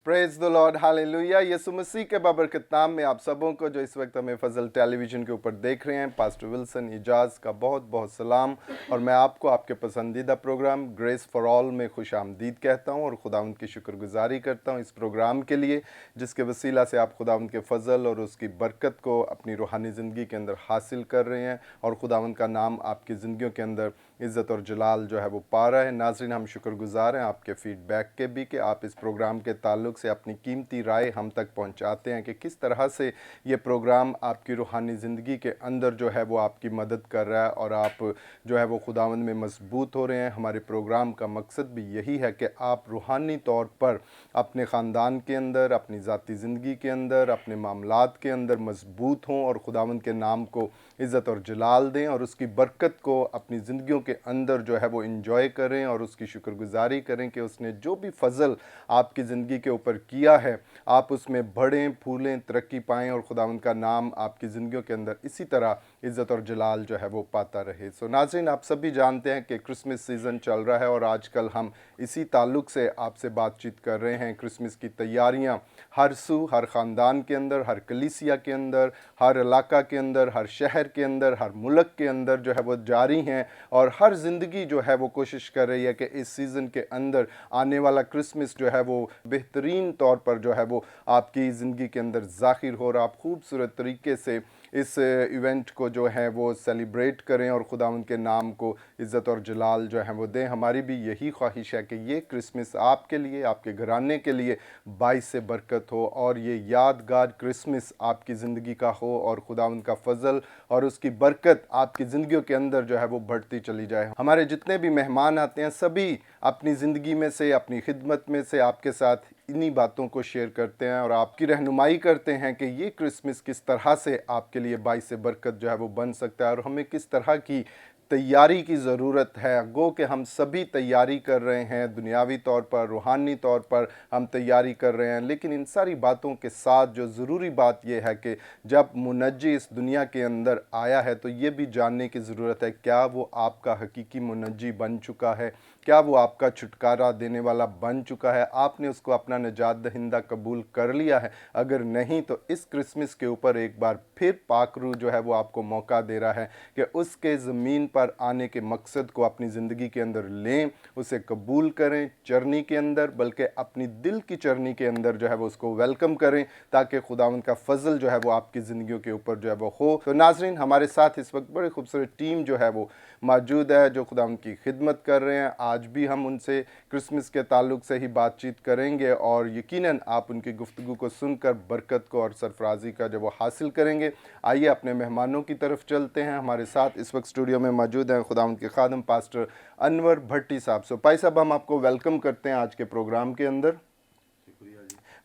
Praise the lord, hallelujah. Yeshu Masih के बाबरकत नाम में आप सबों को जो इस वक्त हमें फजल टेलीविज़न के ऊपर देख रहे हैं, पास्टर विल्सन इजाज़ का बहुत बहुत सलाम। और मैं आपको आपके पसंदीदा प्रोग्राम ग्रेस फॉर ऑल में खुश आमदीद कहता हूँ और खुदावंद की शुक्रगुजारी करता हूँ इस प्रोग्राम के लिए, जिसके वसीला से आप खुदावंद के फजल और उसकी बरकत को अपनी रूहानी ज़िंदगी के अंदर हासिल कर रहे हैं और खुदावंद का नाम आपकी ज़िंदगियों के अंदर इज़्ज़त और जलाल जो है वो पा रहा है। नाज़रीन, हम शुक्रगुजार हैं आपके फ़ीडबैक के भी कि आप इस प्रोग्राम के ताल्लुक़ से अपनी कीमती राय हम तक पहुंचाते हैं कि किस तरह से ये प्रोग्राम आपकी रूहानी ज़िंदगी के अंदर जो है वो आपकी मदद कर रहा है और आप जो है वो खुदावंद में मजबूत हो रहे हैं। हमारे प्रोग्राम का मकसद भी यही है कि आप रूहानी तौर पर अपने ख़ानदान के अंदर, अपनी ज़ाती ज़िंदगी के अंदर, अपने मामलात के अंदर मजबूत हों और खुदावंद के नाम को इज़्ज़त और जलाल दें और उसकी बरकत को अपनी ज़िंदगियों के अंदर जो है वो इंजॉय करें और उसकी शुक्रगुजारी करें कि उसने जो भी फजल आपकी ज़िंदगी के ऊपर किया है आप उसमें बढ़ें, फूलें, तरक्की पाएँ और खुदावंद का नाम आपकी ज़िंदगियों के अंदर इसी तरह इज़्ज़त और जलाल जो है वो पाता रहे। सो नाज़रीन, आप सभी जानते हैं कि क्रिसमस सीज़न चल रहा है और आजकल हम इसी ताल्लुक़ से आपसे बातचीत कर रहे हैं। क्रिसमस की तैयारियाँ हर हर ख़ानदान के अंदर, हर कलीसिया के अंदर, हर इलाका के अंदर, हर शहर के अंदर, हर मुल्क के अंदर जो है वो जारी हैं और हर ज़िंदगी जो है वो कोशिश कर रही है कि इस सीज़न के अंदर आने वाला क्रिसमस जो है वो बेहतरीन तौर पर जो है वो आपकी ज़िंदगी के अंदर ज़ाहिर हो और आप खूबसूरत तरीके से इस इवेंट को जो है वो सेलिब्रेट करें और खुदावंद के नाम को इज़्ज़त और जलाल जो है वो दें। हमारी भी यही ख्वाहिश है कि ये क्रिसमस आपके लिए, आपके घराने के लिए बाइस से बरकत हो और ये यादगार क्रिसमस आपकी ज़िंदगी का हो और खुदावंद का फजल और उसकी बरकत आपकी ज़िंदगियों के अंदर जो है वो बढ़ती चली जाए। हमारे जितने भी मेहमान आते हैं सभी अपनी ज़िंदगी में से, अपनी खिदमत में से आपके साथ इन्हीं बातों को शेयर करते हैं और आपकी रहनुमाई करते हैं कि ये क्रिसमस किस तरह से आपके लिए बाइस से बरकत जो है वो बन सकता है और हमें किस तरह की तैयारी की ज़रूरत है। गो कि हम सभी तैयारी कर रहे हैं, दुनियावी तौर पर, रूहानी तौर पर हम तैयारी कर रहे हैं, लेकिन इन सारी बातों के साथ जो ज़रूरी बात यह है कि जब मुनज्जी इस दुनिया के अंदर आया है तो ये भी जानने की ज़रूरत है क्या वो आपका हकीकी मुनज्जी बन चुका है, क्या वो आपका छुटकारा देने वाला बन चुका है, आपने उसको अपना निजात दहिंदा कबूल कर लिया है। अगर नहीं तो इस क्रिसमस के ऊपर एक बार फिर पाक रूह जो है वो आपको मौका दे रहा है कि उसके ज़मीन पर आने के मकसद को अपनी ज़िंदगी के अंदर लें, उसे कबूल करें चरनी के अंदर, बल्कि अपनी दिल की चरनी के अंदर जो है वो उसको वेलकम करें ताकि खुदावंद का फजल जो है वो आपकी ज़िंदगियों के ऊपर जो है वो हो। तो नाजरीन, हमारे साथ इस वक्त बड़ी खूबसूरत टीम जो है वो मौजूद है जो खुदावंद की खिदमत कर रहे हैं। आज भी हम उनसे क्रिसमस के ताल्लुक़ से ही बातचीत करेंगे और यकीनन आप उनकी गुफ्तगू को सुनकर बरकत को और सरफराजी का जब वो हासिल करेंगे। आइए अपने मेहमानों की तरफ चलते हैं। हमारे साथ इस वक्त स्टूडियो में मौजूद हैं खुदावंद के खादम पास्टर अनवर भट्टी साहब। सो भाई साहब, हम आपको वेलकम करते हैं आज के प्रोग्राम के अंदर।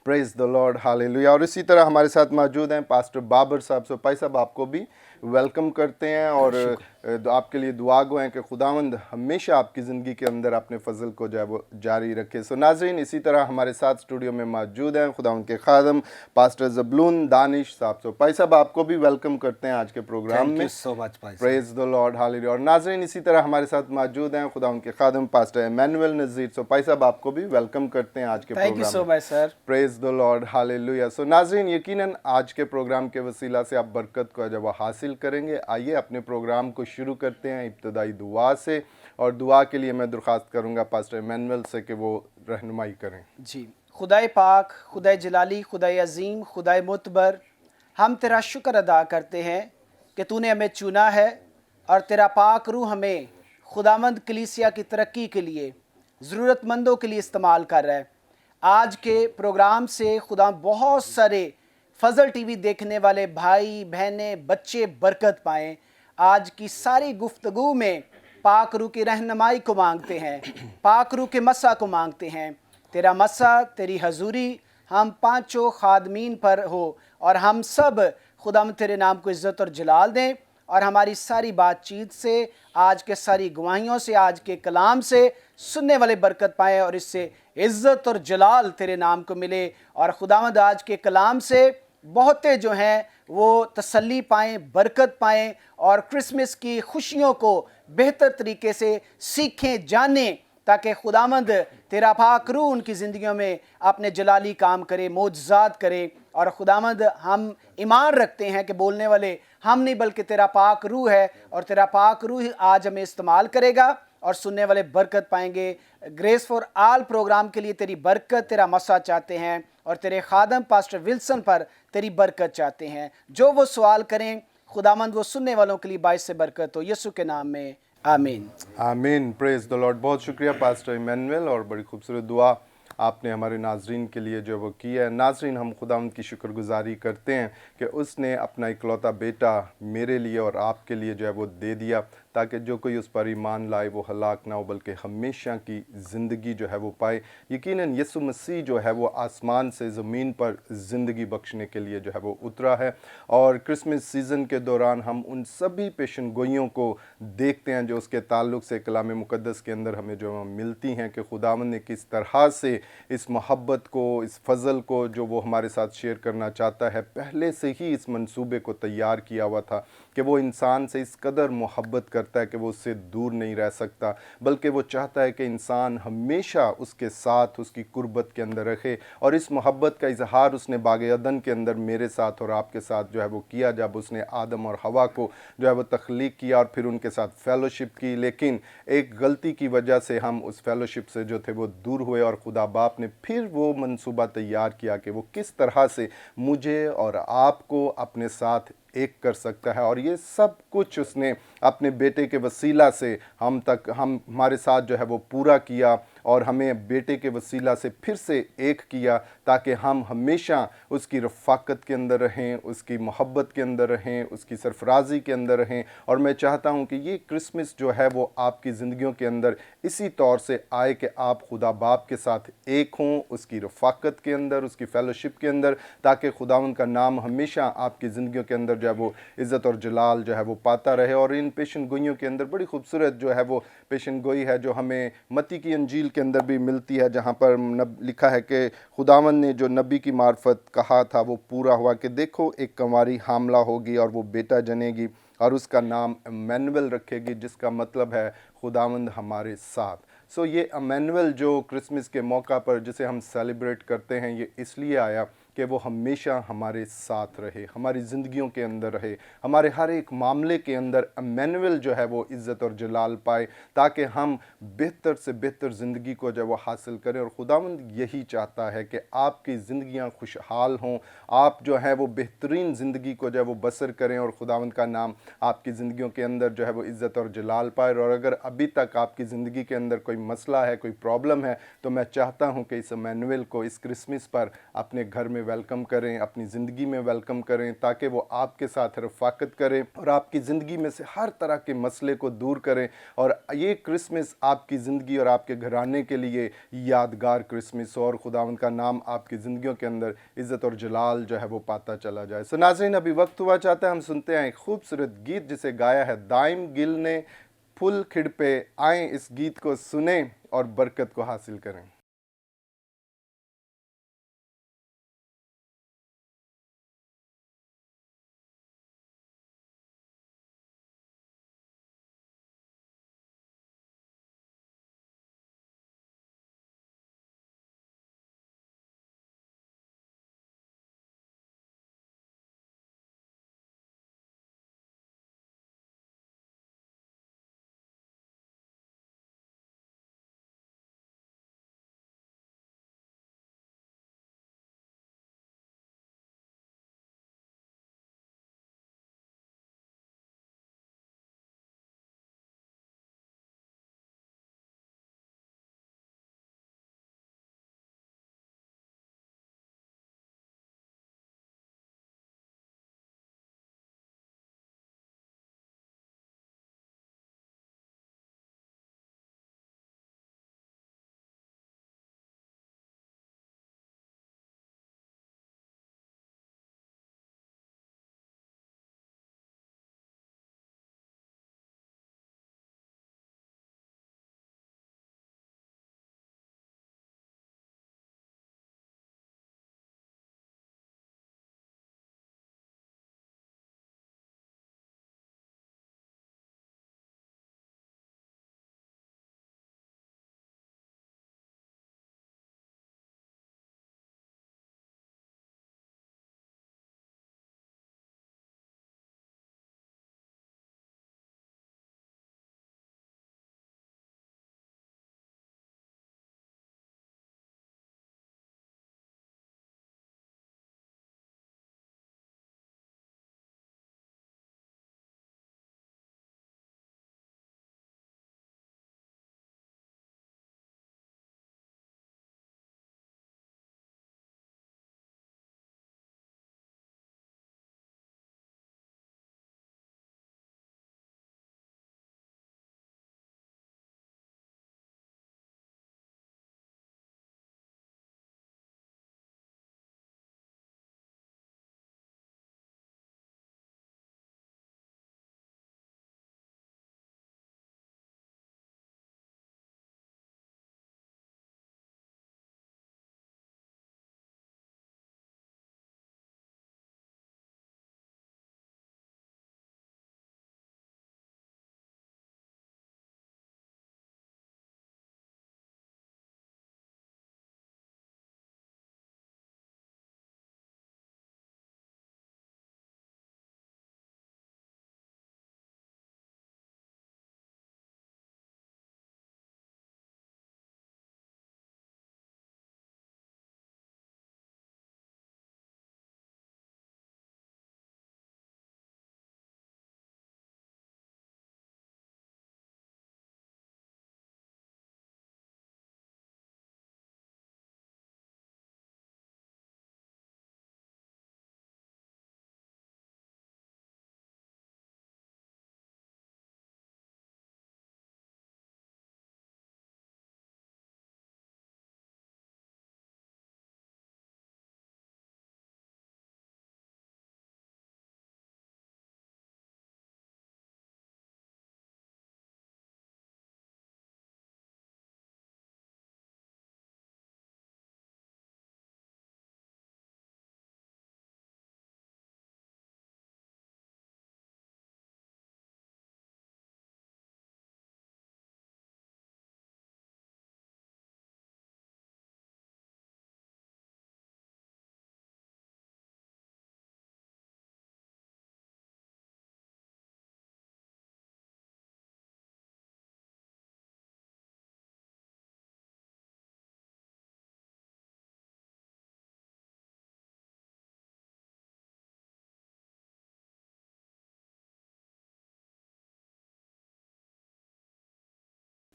Praise the lord, hallelujah. और इसी तरह हमारे साथ मौजूद हैं पास्टर बाबर साहब। सो भाई साहब, आपको भी वेलकम करते हैं और आपके लिए दुआ गो हैं कि खुदावंद हमेशा आपकी ज़िंदगी के अंदर अपने फजल को जो है वो जारी रखे। सो नाज़रीन, इसी तरह हमारे साथ स्टूडियो में मौजूद हैं खुदावंद के खादम पास्टर ज़बलून दानिश साहब। सो भाई साहब, आपको भी वेलकम करते हैं आज के प्रोग्राम में। So much praise the lord, hallelujah. और नाज़रीन, इसी तरह हमारे साथ मौजूद हैं खुदावंद के खादम पास्टर एमैनुअल नज़ीर। सो भाई साहब, आपको भी वेलकम करते हैं आज के प्रोग्राम में। Thank you so much sir. Praise the lord, hallelujah. So नाज़रीन, यकीनन आज के प्रोग्राम के वसीला से आप बरकत को जब हासिल करेंगे। आइए अपने प्रोग्राम को शुरू करते हैं इब्तदाई दुआ से और दुआ के लिए मैं दरख्वास्त करूंगा पास्टर एमैनुअल से कि वो रहनुमाई करें। जी, खुदाए पाक, खुदाए जलाली, खुदाए अजीम, खुदाए मुतबर, हम तेरा शुक्र अदा करते हैं कि तूने हमें चुना है और तेरा पाक रूह हमें खुदामंद कलीसिया की तरक्की के लिए, ज़रूरतमंदों के लिए इस्तेमाल कर रहा है। आज के प्रोग्राम से खुदा बहुत सारे फजल टीवी देखने वाले भाई बहनें बच्चे बरकत पाएँ। आज की सारी गुफ्तगू में पाक रूह की रहनुमाई को मांगते हैं, पाक रूह के मसा को मांगते हैं। तेरा मसा, तेरी हजूरी हम पांचों खादमीन पर हो और हम सब खुदा तेरे नाम को इज़्ज़त और जलाल दें और हमारी सारी बातचीत से, आज के सारी गवाहियों से, आज के कलाम से सुनने वाले बरकत पाएँ और इससे इज़्ज़त और जलाल तेरे नाम को मिले। और खुदावंद आज के कलाम से बहुते जो हैं वो तसल्ली पाएँ, बरकत पाएँ और क्रिसमस की खुशियों को बेहतर तरीके से सीखें, जानें ताकि खुदामंद तेरा पाक रूह उनकी ज़िंदगियों में अपने जलाली काम करे, मोजज़ात करे। और खुदामंद हम ईमान रखते हैं कि बोलने वाले हम नहीं बल्कि तेरा पाक रूह है, और तेरा पाक रूह आज हमें इस्तेमाल करेगा और सुनने वाले बरकत पाएंगे। ग्रेस फॉर आल प्रोग्राम के लिए तेरी बरकत, तेरा मसा चाहते हैं, और तेरे खादम पास्टर विल्सन पर तेरी बरकत चाहते हैं। जो वो सवाल करें खुदामंद वो सुनने वालों के लिए बाइस से बरकत हो, यीशु के नाम में आमीन। आमीन। Praise the Lord. बहुत शुक्रिया पास्टर इमैनुअल, और बड़ी खूबसूरत दुआ आपने हमारे नाजरीन के लिए जो वो की है। नाजरीन, हम खुदावंद की शुक्रगुजारी करते हैं कि उसने अपना इकलौता बेटा मेरे लिए और आपके लिए जो है वो दे दिया, ताकि जो कोई उस पर ईमान लाए वो हलाक ना हो बल्कि हमेशा की ज़िंदगी जो है वो पाए। यकीनन यीशु मसीह जो है वो आसमान से ज़मीन पर ज़िंदगी बख्शने के लिए जो है वो उतरा है, और क्रिसमस सीज़न के दौरान हम उन सभी पेशन गोइयों को देखते हैं जो उसके ताल्लुक़ से कलाम मुक़द्दस के अंदर हमें जो मिलती हैं कि खुदावंद ने किस तरह से इस मोहब्बत को, इस फ़ज़ल को जो वो हमारे साथ शेयर करना चाहता है, पहले से ही इस मंसूबे को तैयार किया हुआ था कि वो इंसान से इस कदर मोहब्बत करता है कि वो उससे दूर नहीं रह सकता, बल्कि वो चाहता है कि इंसान हमेशा उसके साथ उसकी कुर्बत के अंदर रखे। और इस मोहब्बत का इजहार उसने बाग़ अदन के अंदर मेरे साथ और आपके साथ जो है वो किया, जब उसने आदम और हवा को जो है वो तख्लीक किया और फिर उनके साथ फ़ेलोशिप की। लेकिन एक गलती की वजह से हम उस फ़ेलोशिप से जो थे वो दूर हुए, और खुदा बाप ने फिर वो मंसूबा तैयार किया कि वो किस तरह से मुझे और आपको अपने साथ एक कर सकता है। और ये सब कुछ उसने अपने बेटे के वसीला से हमारे साथ जो है वो पूरा किया, और हमें बेटे के वसीला से फिर से एक किया, ताकि हम हमेशा उसकी रफ़ाकत के अंदर रहें, उसकी मोहब्बत के अंदर रहें, उसकी सरफराजी के अंदर रहें। और मैं चाहता हूँ कि ये क्रिसमस जो है वो आपकी ज़िंदगियों के अंदर इसी तौर से आए कि आप खुदा बाप के साथ एक हों, उसकी रफ़ाकत के अंदर, उसकी फ़ेलोशिप के अंदर, ताकि खुदावंद का नाम हमेशा आपकी ज़िंदगियों के अंदर जो है वो इज़्ज़त और जलाल जो है वो पाता रहे। और इन पेशन गोइयों के अंदर बड़ी खूबसूरत जो है वो पेशन गोई है जो हमें मत्ती की अंजील के अंदर भी मिलती है, जहाँ पर लिखा है कि खुदावंद ने जो नबी की मार्फत कहा था वो पूरा हुआ कि देखो एक कंवारी हामला होगी और वो बेटा जनेगी और उसका नाम इमैनुअल रखेगी, जिसका मतलब है खुदावंद हमारे साथ। सो ये इमैनुअल जो क्रिसमस के मौका पर जिसे हम सेलिब्रेट करते हैं, ये इसलिए आया कि वो हमेशा हमारे साथ रहे, हमारी ज़िंदगियों के अंदर रहे, हमारे हर एक मामले के अंदर इमैनुअल जो है वो इज़्ज़त और जलाल पाए, ताकि हम बेहतर से बेहतर ज़िंदगी को जो वो हासिल करें। और खुदावंद यही चाहता है कि आपकी ज़िंदगियां खुशहाल हों, आप जो है वो बेहतरीन ज़िंदगी को जो है वो बसर करें, और खुदावंद का नाम आपकी ज़िंदगियों के अंदर जो है वो इज़्ज़त और जलाल पाए। और अगर अभी तक आपकी ज़िंदगी के अंदर कोई मसला है, कोई प्रॉब्लम है, तो मैं चाहता हूँ कि इस इमैनुअल को इस क्रिसमस पर अपने घर में वेलकम करें, अपनी ज़िंदगी में वेलकम करें, ताकि वो आपके साथ रफ़ाकत करें और आपकी ज़िंदगी में से हर तरह के मसले को दूर करें। और ये क्रिसमस आपकी ज़िंदगी और आपके घराने के लिए यादगार क्रिसमस हो, और खुदावंद का नाम आपकी ज़िंदगियों के अंदर इज़्ज़त और जलाल जो है वो पाता चला जाए। सो नाज़रीन, अभी वक्त हुआ चाहता है हम सुनते हैं एक खूबसूरत गीत जिसे गाया है दाइम गिल ने, फुल खिड़ पे। आएँ इस गीत को सुने और बरकत को हासिल करें।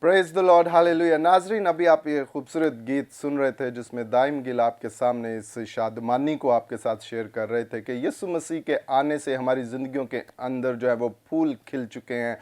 Praise the lord, hallelujah. नाजरीन, अभी आप ये खूबसूरत गीत सुन रहे थे जिसमें दाइम गिल आपके सामने इस शादमानी को आपके साथ शेयर कर रहे थे कि यीशु मसीह के आने से हमारी ज़िंदगियों के अंदर जो है वो फूल खिल चुके हैं,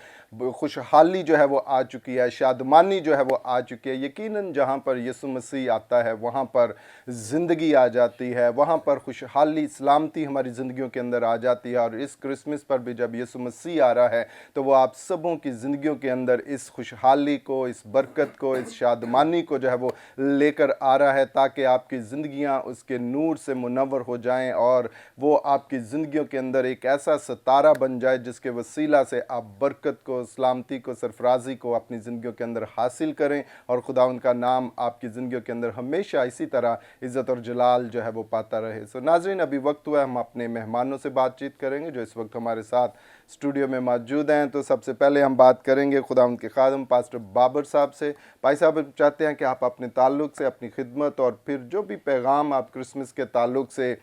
खुशहाली जो है वो आ चुकी है, शादमानी जो है वो आ चुकी है। यकीनन जहाँ पर यीशु मसीह आता है वहाँ पर ज़िंदगी आ जाती है, वहाँ पर खुशहाली सलामती हमारी ज़िंदगियों के अंदर आ जाती है। और इस क्रिसमस पर भी जब यीशु मसीह आ रहा है तो वो आप सबों की ज़िंदगियों के अंदर इस खुशहाली को, इस बरकत को, इस शादमानी को जो है वो लेकर आ रहा है, ताकि आपकी ज़िंदगियां उसके नूर से मुनव्वर हो जाएं और वो आपकी ज़िंदगियों के अंदर एक ऐसा सितारा बन जाए जिसके वसीला से आप बरकत को, सलामती को, सरफराजी को अपनी ज़िंदगियों के अंदर हासिल करें और खुदा उनका नाम आपकी ज़िंदगियों के अंदर हमेशा इसी तरह इज़्ज़त और जलाल जो है वो पाता रहे। सो नाज़रीन, अभी वक्त हुआ है हम अपने मेहमानों से बातचीत करेंगे जो इस वक्त हमारे साथ स्टूडियो में मौजूद हैं। तो सबसे पहले हम बात करेंगे खुदा उनके खादम पास्टर बाबर साहब से। भाई साहब, चाहते हैं कि आप अपने ताल्लुक़ से, अपनी खिदमत और फिर जो भी पैगाम आप क्रिसमस के ताल्लुक़ से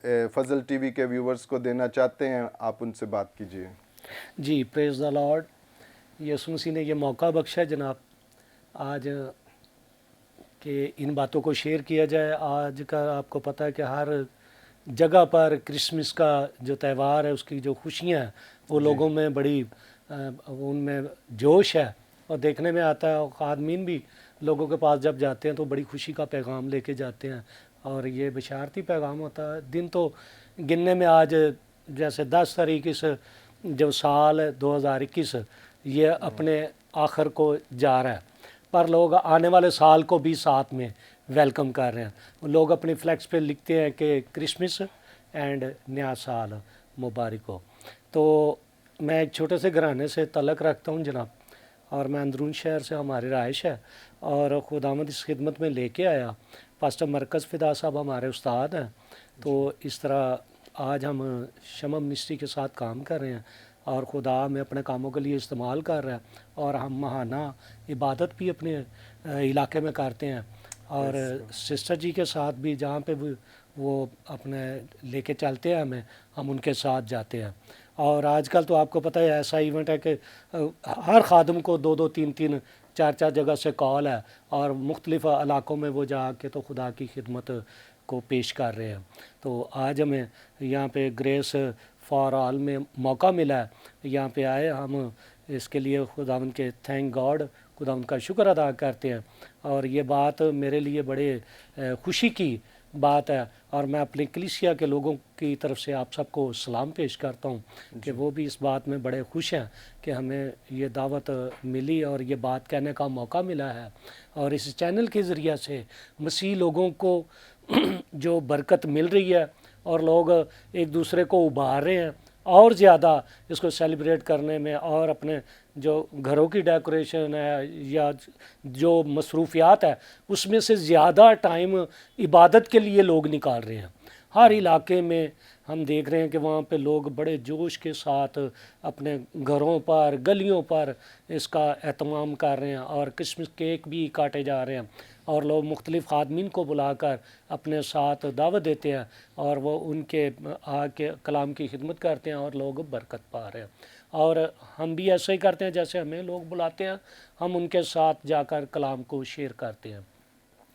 फजल टीवी के व्यूवर्स को देना चाहते हैं, आप उनसे बात कीजिए। जी, प्रेज़ द लॉर्ड। यीशु मसीह ने ये मौका बख्शा जनाब आज कि इन बातों को शेयर किया जाए। आज का आपको पता है कि हर जगह पर क्रिसमस का जो त्यौहार है उसकी जो खुशियाँ हैं वो लोगों में बड़ी उनमें जोश है और देखने में आता है। और खादमीन भी लोगों के पास जब जाते हैं तो बड़ी खुशी का पैगाम लेके जाते हैं और ये बशारती पैगाम होता है। दिन तो गिनने में आज जैसे 10 तारीख इस जो साल 2021 ये अपने आखिर को जा रहा है, पर लोग आने वाले साल को भी साथ में वेलकम कर रहे हैं। लोग अपनी फ्लैक्स पे लिखते हैं कि क्रिसमस एंड नया साल मुबारक हो। तो मैं एक छोटे से घराने से तल्लक रखता हूँ जनाब, और मैं अंदरून शहर से हमारी रहाइश है और खुदावंद इस खिदमत में लेके आया। पास्टर मरकज़ फ़िदा साहब हमारे उस्ताद हैं। तो इस तरह आज हम शमा मिनिस्ट्री के साथ काम कर रहे हैं और खुदा हमें अपने कामों के लिए इस्तेमाल कर रहा है और हम माहाना इबादत भी अपने इलाके में करते हैं। और सिस्टर जी के साथ भी जहाँ पे वो अपने लेके चलते हैं हमें, हम उनके साथ जाते हैं। और आजकल तो आपको पता है ऐसा इवेंट है कि हर खादम को 2-2, 3-3, 4-4 जगह से कॉल है और मुख्तलिफ़ इलाकों में वो जा के तो खुदा की खिदमत को पेश कर रहे हैं। तो आज हमें यहाँ पे ग्रेस फॉर ऑल में मौका मिला है, यहाँ पे आए हम, इसके लिए खुदावंद के थैंक गॉड, खुदावंद का शुक्र अदा करते हैं। और ये बात मेरे लिए बड़े खुशी की बात है और मैं अपनी कलीसिया के लोगों की तरफ से आप सबको सलाम पेश करता हूँ कि वो भी इस बात में बड़े खुश हैं कि हमें ये दावत मिली और ये बात कहने का मौका मिला है। और इस चैनल के ज़रिए से मसीह लोगों को जो बरकत मिल रही है और लोग एक दूसरे को उभार रहे हैं और ज़्यादा इसको सेलिब्रेट करने में, और अपने जो घरों की डेकोरेशन है या जो मसरूफियात है उसमें से ज़्यादा टाइम इबादत के लिए लोग निकाल रहे हैं। हर इलाके में हम देख रहे हैं कि वहाँ पे लोग बड़े जोश के साथ अपने घरों पर, गलियों पर इसका एहतमाम कर रहे हैं और क्रिसमस केक भी काटे जा रहे हैं और लोग मुख्तलिफ़ खादमीन को बुलाकर अपने साथ दावत देते हैं और वो उनके आके कलाम की खिदमत करते हैं और लोग बरकत पा रहे हैं। और हम भी ऐसे ही करते हैं, जैसे हमें लोग बुलाते हैं हम उनके साथ जाकर कलाम को शेयर करते हैं।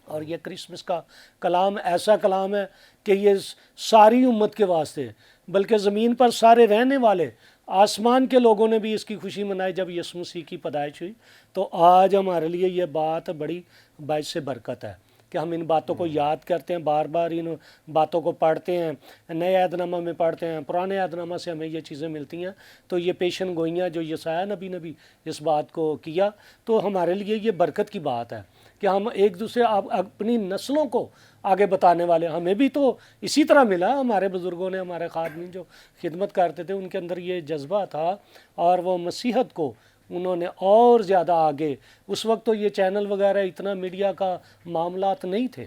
और ये क्रिसमस का कलाम ऐसा कलाम है कि ये सारी उम्मत के वास्ते, बल्कि ज़मीन पर सारे रहने वाले आसमान के लोगों ने भी इसकी खुशी मनाई जब यीशु मसीह की पैदाइश हुई। तो आज हमारे लिए ये बात बड़ी बाइस बरकत है कि हम इन बातों को याद करते हैं, बार बार इन बातों को पढ़ते हैं, नए अहदनामा में पढ़ते हैं, पुराने अहदनामा से हमें ये चीज़ें मिलती हैं। तो ये पेशन गोइयाँ जो यशाया नबी ने भी इस बात को किया, तो हमारे लिए ये बरकत की बात है कि हम एक दूसरे अपनी नस्लों को आगे बताने वाले। हमें भी तो इसी तरह मिला, हमारे बुज़ुर्गों ने, हमारे खादमीन जो खिदमत करते थे उनके अंदर ये जज्बा था और वो मसीहत को उन्होंने और ज़्यादा आगे, उस वक्त तो ये चैनल वगैरह इतना मीडिया का मामलात नहीं थे।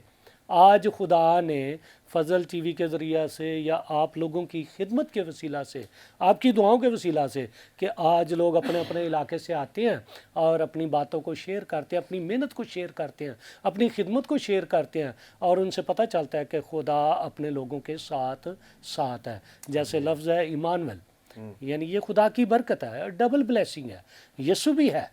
आज खुदा ने फजल टीवी के ज़रिए से या आप लोगों की खिदमत के वसीला से, आपकी दुआओं के वसीला से, कि आज लोग अपने अपने इलाके से आते हैं और अपनी बातों को शेयर करते हैं, अपनी मेहनत को शेयर करते हैं, अपनी खिदमत को शेयर करते हैं और उनसे पता चलता है कि खुदा अपने लोगों के साथ साथ है। जैसे लफ्ज़ है इमानुएल, यानी ये खुदा की बरकत है, डबल ब्लेसिंग है। यीशु भी है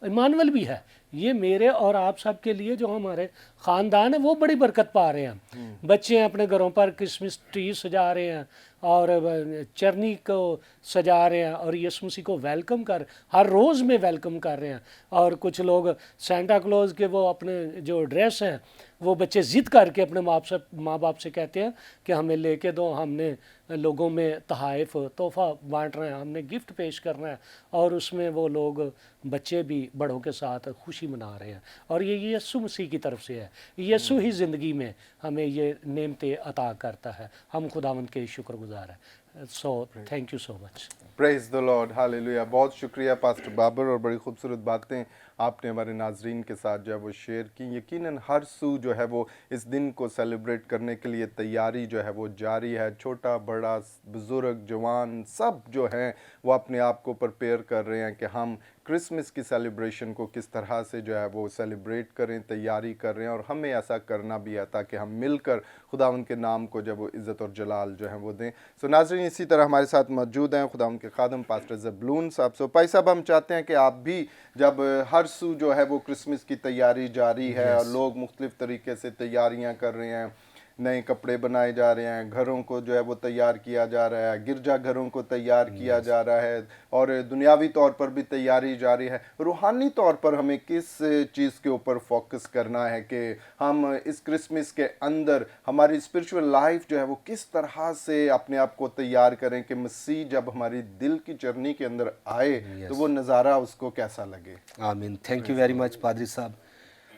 इमानुएल भी है। ये मेरे और आप सब के लिए जो हमारे ख़ानदान है वो बड़ी बरकत पा रहे हैं। बच्चे अपने घरों पर क्रिसमस ट्री सजा रहे हैं और चरनी को सजा रहे हैं और यीशु मसीह को वेलकम कर, हर रोज़ में वेलकम कर रहे हैं। और कुछ लोग सेंटा क्लॉज के वो अपने जो ड्रेस हैं वो बच्चे ज़िद करके अपने माँ बाप से कहते हैं कि हमें लेके दो, हमने लोगों में तोहफ़ तोहफ़ा बांट रहे हैं, हमने गिफ्ट पेश करना है। और उसमें वो लोग बच्चे भी बड़ों के साथ खुशी मना रहे हैं और ये यीशु मसीह की तरफ से है। यीशु ही ज़िंदगी में हमें ये नेमतें अता करता है। हम खुदावंद के शुक्रगुजार हैं। So thank you so much. Praise the lord, hallelujah. बहुत शुक्रिया पास्टर बाबर, और बड़ी खूबसूरत बातें आपने हमारे नाजरीन के साथ जो है वो शेयर की। यकीनन हर सू जो है वो इस दिन को सेलिब्रेट करने के लिए तैयारी जो है वो जारी है। छोटा बड़ा बुज़ुर्ग जवान सब जो हैं वो अपने आप को प्रिपेयर कर रहे हैं कि हम क्रिसमस की सेलिब्रेशन को किस तरह से जो है वो सेलिब्रेट करें, तैयारी कर रहे हैं। और हमें ऐसा करना भी है ताकि हम मिलकर खुदावंद के नाम को जब वो इज़्ज़त और जलाल जो है वो दें। सो नाज़रीन, इसी तरह हमारे साथ मौजूद हैं खुदावंद के खादम पास्टर ज़बलून साहब। सो भाई साहब, हम चाहते हैं कि आप भी, जब हर सू जो है वो क्रिसमस की तैयारी जारी है और लोग मुख्तलिफ़ तरीके से तैयारियाँ कर रहे हैं, नए कपड़े बनाए जा रहे हैं, घरों को जो है वो तैयार किया जा रहा है, गिरजा घरों को तैयार किया जा रहा है, और दुनियावी तौर पर भी तैयारी जारी है, रूहानी तौर पर हमें किस चीज़ के ऊपर फोकस करना है कि हम इस क्रिसमस के अंदर हमारी स्पिरिचुअल लाइफ जो है वो किस तरह से अपने आप को तैयार करें कि मसीह जब हमारी दिल की जर्नी के अंदर आए तो वो नज़ारा उसको कैसा लगे। आमीन। थैंक यू वेरी मच पादरी साहब।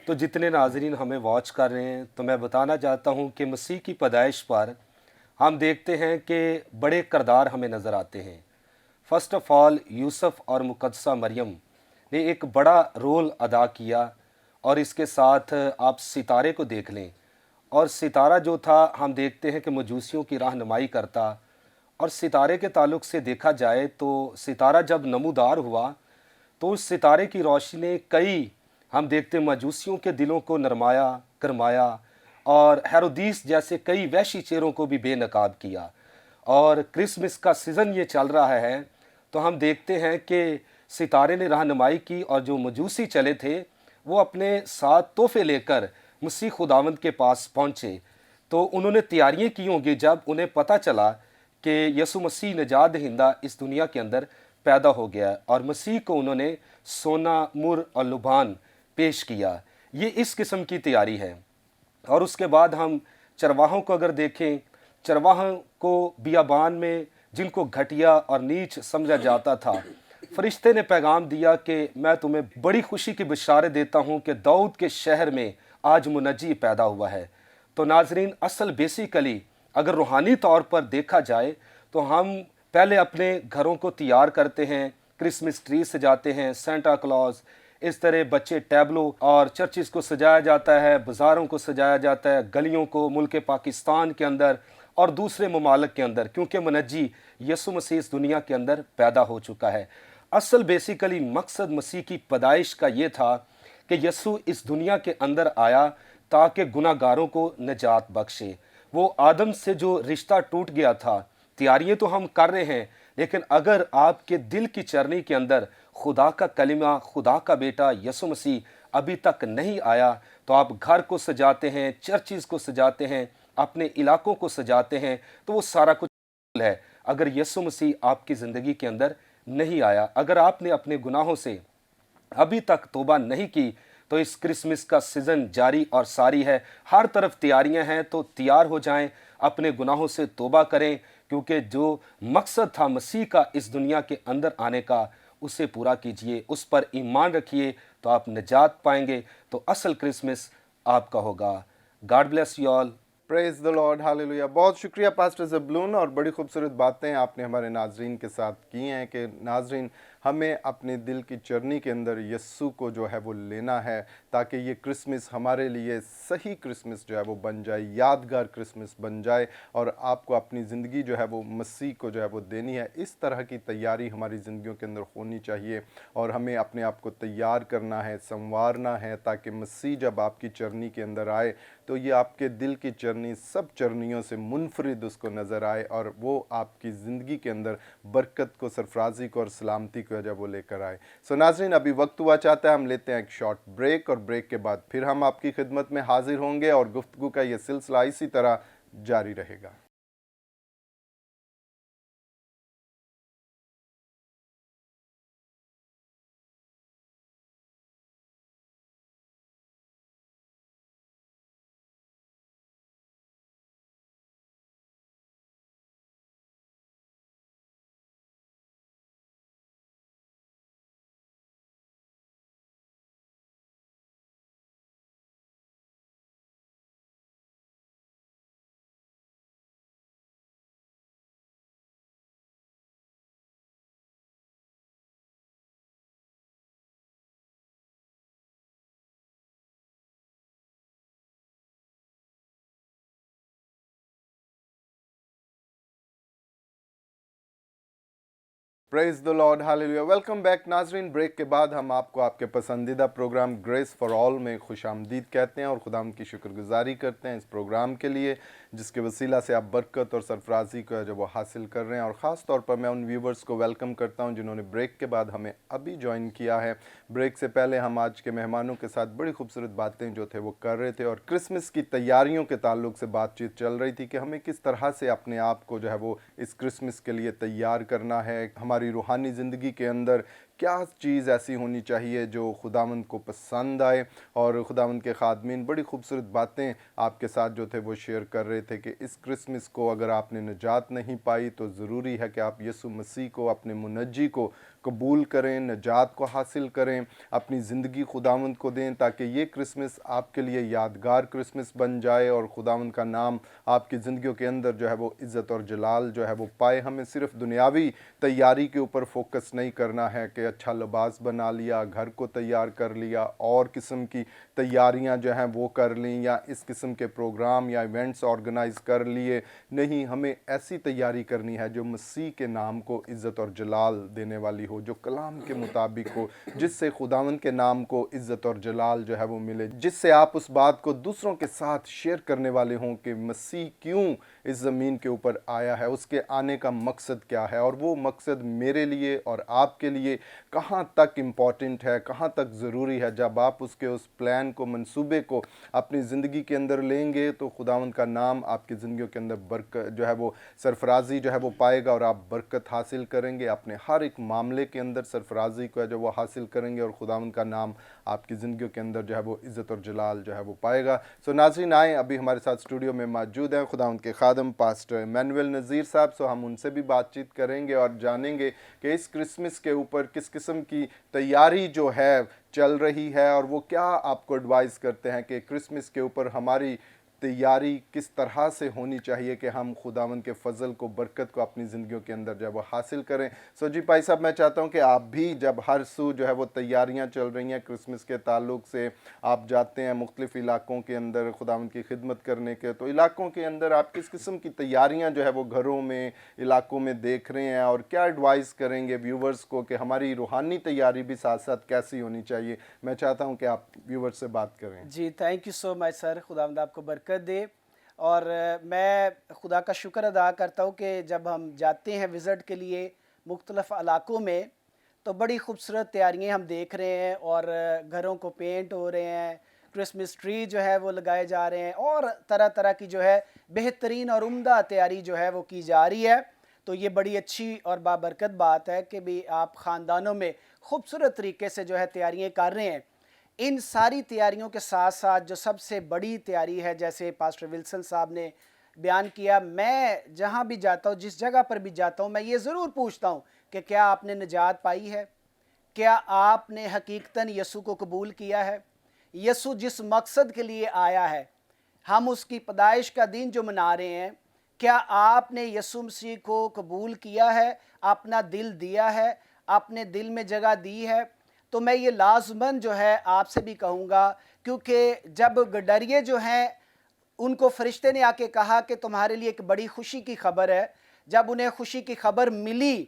तो जितने नाजरीन हमें वॉच कर रहे हैं, तो मैं बताना चाहता हूं कि मसीह की पैदाइश पर हम देखते हैं कि बड़े किरदार हमें नज़र आते हैं। फ़र्स्ट ऑफ ऑल, यूसुफ और मुक़द्दसा मरियम ने एक बड़ा रोल अदा किया। और इसके साथ आप सितारे को देख लें, और सितारा जो था हम देखते हैं कि मजूसियों की रहनुमाई करता। और सितारे के ताल्लुक़ से देखा जाए तो सितारा जब नमूदार हुआ तो उस सितारे की रोशनी ने कई, हम देखते मजूसियों के दिलों को नरमाया, गरमाया, और हेरोदीस जैसे कई वहशी चेहरों को भी बेनकाब किया। और क्रिसमस का सीज़न ये चल रहा है तो हम देखते हैं कि सितारे ने रहनुमाई की, और जो मजूसी चले थे वो अपने साथ तोहफे लेकर मसीह खुदावंद के पास पहुँचे। तो उन्होंने तैयारियाँ की होंगी जब उन्हें पता चला कि यसु मसीह निजात दहिंदा इस दुनिया के अंदर पैदा हो गया, और मसीह को उन्होंने सोना, मुर और लुभान पेश किया। ये इस किस्म की तैयारी है। और उसके बाद हम चरवाहों को अगर देखें, चरवाहों को बियाबान में जिनको घटिया और नीच समझा जाता था, फरिश्ते ने पैगाम दिया कि मैं तुम्हें बड़ी खुशी की बशारत देता हूँ कि दाऊद के शहर में आज मुनज्जी पैदा हुआ है। तो नाजरीन, असल बेसिकली अगर रूहानी तौर पर देखा जाए तो हम पहले अपने घरों को तैयार करते हैं, क्रिसमस ट्री सजाते हैं, सेंटा क्लॉज, इस तरह बच्चे टैबलो और चर्चिस को सजाया जाता है, बाज़ारों को सजाया जाता है, गलियों को मुल्क पाकिस्तान के अंदर और दूसरे ममालिक के अंदर, क्योंकि मुनज्जी यसु मसीह इस दुनिया के अंदर पैदा हो चुका है। असल बेसिकली मकसद मसीह की पैदाइश का ये था कि यसु इस दुनिया के अंदर आया ताकि गुनाहगारों को निजात बख्शे। वो आदम से जो रिश्ता टूट गया था, तैयारियाँ तो हम कर रहे हैं, लेकिन अगर आपके दिल की चरनी के अंदर खुदा का कलिमा, खुदा का बेटा यसु मसीह अभी तक नहीं आया, तो आप घर को सजाते हैं, चर्चिज़ को सजाते हैं, अपने इलाकों को सजाते हैं, तो वो सारा कुछ है। अगर यसु मसीह आपकी ज़िंदगी के अंदर नहीं आया, अगर आपने अपने गुनाहों से अभी तक तौबा नहीं की, तो इस क्रिसमस का सीज़न जारी और सारी है, हर तरफ तैयारियां हैं। तो तैयार हो जाएं, अपने गुनाहों से तौबा करें, क्योंकि जो मकसद था मसीह का इस दुनिया के अंदर आने का, उसे पूरा कीजिए, उस पर ईमान रखिए, तो आप निजात पाएंगे, तो असल क्रिसमस आपका होगा। God bless you all. Praise the lord, hallelujah. बहुत शुक्रिया पास्टर ज़बलून, और बड़ी खूबसूरत बातें आपने हमारे नाजरीन के साथ की हैं कि नाजरीन हमें अपने दिल की चरनी के अंदर यस्सु को जो है वो लेना है, ताकि ये क्रिसमस हमारे लिए सही क्रिसमस जो है वो बन जाए, यादगार क्रिसमस बन जाए, और आपको अपनी ज़िंदगी जो है वो मसीह को जो है वो देनी है। इस तरह की तैयारी हमारी ज़िंदगियों के अंदर होनी चाहिए, और हमें अपने आप को तैयार करना है, संवारना है, ताकि मसीह जब आपकी चरनी के अंदर आए तो ये आपके दिल की चरनी सब चरनियों से मुनफरिद उसको नज़र आए, और वो आपकी ज़िंदगी के अंदर बरकत को, सरफराजी को और सलामती को को जब वो लेकर आए। सो नाज़रीन, अभी वक्त हुआ चाहता है हम लेते हैं एक शॉर्ट ब्रेक, और ब्रेक के बाद फिर हम आपकी खिदमत में हाजिर होंगे और गुफ्तगू का ये सिलसिला इसी तरह जारी रहेगा। Praise the lord, hallelujah. Welcome back नाजरीन। ब्रेक के बाद हम आपको आपके पसंदीदा प्रोग्राम ग्रेस फॉर ऑल में खुशामदीद कहते हैं और खुदाम की शुक्रगुजारी करते हैं इस प्रोग्राम के लिए जिसके वसीला से आप बरकत और सरफराजी को जो वो हासिल कर रहे हैं। और ख़ास तौर पर मैं उन व्यूवर्स को वेलकम करता हूं जिन्होंने ब्रेक के बाद हमें अभी ज्वाइन किया है। ब्रेक से पहले हम आज के मेहमानों के साथ बड़ी खूबसूरत बातें जो थे वो कर रहे थे और क्रिसमस की तैयारियों के ताल्लुक से बातचीत चल रही थी कि हमें किस तरह से अपने आप को जो है वो इस क्रिसमस के लिए तैयार करना है। हमारी रूहानी ज़िंदगी के अंदर क्या चीज़ ऐसी होनी चाहिए जो खुदावंद को पसंद आए। और खुदावंद के खादमीन बड़ी खूबसूरत बातें आपके साथ जो थे वो शेयर कर रहे थे कि इस क्रिसमस को अगर आपने निजात नहीं पाई तो ज़रूरी है कि आप यीशु मसीह को, अपने मुनज्जी को कबूल करें, निजात को हासिल करें, अपनी ज़िंदगी खुदावंद को दें ताकि ये क्रिसमस आपके लिए यादगार क्रिसमस बन जाए और खुदावंद का नाम आपकी ज़िंदगियों के अंदर जो है वो इज़्ज़त और जलाल जो है वो पाए। हमें सिर्फ दुनियावी तैयारी के ऊपर फोकस नहीं करना है कि अच्छा लिबास बना लिया, घर को तैयार कर लिया और किस्म की तैयारियां जो हैं वो कर लीं या इस किस्म के प्रोग्राम या इवेंट्स ऑर्गेनाइज कर लिए। नहीं, हमें ऐसी तैयारी करनी है जो मसीह के नाम को इज़्ज़त और जलाल देने वाली हो, जो कलाम के मुताबिक हो, जिससे खुदावंद के नाम को इज़्ज़त और जलाल जो है वो मिले, जिससे आप उस बात को दूसरों के साथ शेयर करने वाले हों कि मसीह क्यों इस ज़मीन के ऊपर आया है, उसके आने का मकसद क्या है और वो मकसद मेरे लिए और आपके लिए कहाँ तक इम्पॉर्टेंट है, कहाँ तक ज़रूरी है। जब आप उसके उस प्लान को, मंसूबे को अपनी ज़िंदगी के अंदर लेंगे तो खुदावंद का नाम आपकी ज़िंदगियों के अंदर बरकत जो है वो सरफराजी जो है वो पाएगा और आप बरकत हासिल करेंगे, अपने हर एक मामले के अंदर सरफराजी को है जो वो हासिल करेंगे और खुदावंद का नाम आपकी ज़िंदगियों के अंदर जो है वो इज़्ज़त और जलाल जो है वो पाएगा। सो नाज़रीन, आए अभी हमारे साथ स्टूडियो में मौजूद हैं खुदावंद के खादम पास्टर इमैनुअल नज़ीर साहब। सो हम उनसे भी बातचीत करेंगे और जानेंगे कि इस क्रिसमस के ऊपर किस किस्म की तैयारी जो है चल रही है और वो क्या आपको एडवाइस करते हैं कि क्रिसमस के ऊपर हमारी तैयारी किस तरह से होनी चाहिए कि हम खुदावंद के फजल को, बरकत को अपनी ज़िंदगियों के अंदर जब वो हासिल करें। सो जी भाई साहब, मैं चाहता हूं कि आप भी जब हर सू जो है वो तैयारियां चल रही हैं क्रिसमस के ताल्लुक से, आप जाते हैं मुख्तलिफ़ इलाकों के अंदर खुदावंद की खिदमत करने के, तो इलाकों के अंदर आप किस किस्म की तैयारियाँ जो है वो घरों में, इलाकों में देख रहे हैं और क्या एडवाइस करेंगे व्यूवर्स को कि हमारी रूहानी तैयारी भी साथ साथ कैसी होनी चाहिए। मैं चाहता हूँ कि आप व्यूवर्स से बात करें। जी, thank you so much sir, खुदावंद आपको बरकत दे। और मैं खुदा का शुक्र अदा करता हूँ कि जब हम जाते हैं विज़िट के लिए मुख्तलिफ़ इलाकों में तो बड़ी खूबसूरत तैयारियाँ हम देख रहे हैं और घरों को पेंट हो रहे हैं, क्रिसमस ट्री जो है वो लगाए जा रहे हैं और तरह तरह की जो है बेहतरीन और उम्दा तैयारी जो है वो की जा रही है। तो ये बड़ी अच्छी और बाबरकत बात है कि भी आप ख़ानदानों में खूबसूरत तरीके से जो है तैयारियाँ कर रहे हैं। इन सारी तैयारियों के साथ साथ जो सबसे बड़ी तैयारी है, जैसे पास्टर विल्सन साहब ने बयान किया, मैं जहाँ भी जाता हूँ, जिस जगह पर भी जाता हूँ, मैं ये ज़रूर पूछता हूँ कि क्या आपने निजात पाई है, क्या आपने हकीकतन यसु को कबूल किया है। यसु जिस मकसद के लिए आया है, हम उसकी पैदाइश का दिन जो मना रहे हैं, क्या आपने यसु मसीह को कबूल किया है, अपना दिल दिया है, अपने दिल में जगह दी है। तो मैं ये लाजमन जो है आपसे भी कहूँगा, क्योंकि जब गडरिये जो हैं उनको फरिश्ते ने आके कहा कि तुम्हारे लिए एक बड़ी खुशी की खबर है, जब उन्हें खुशी की खबर मिली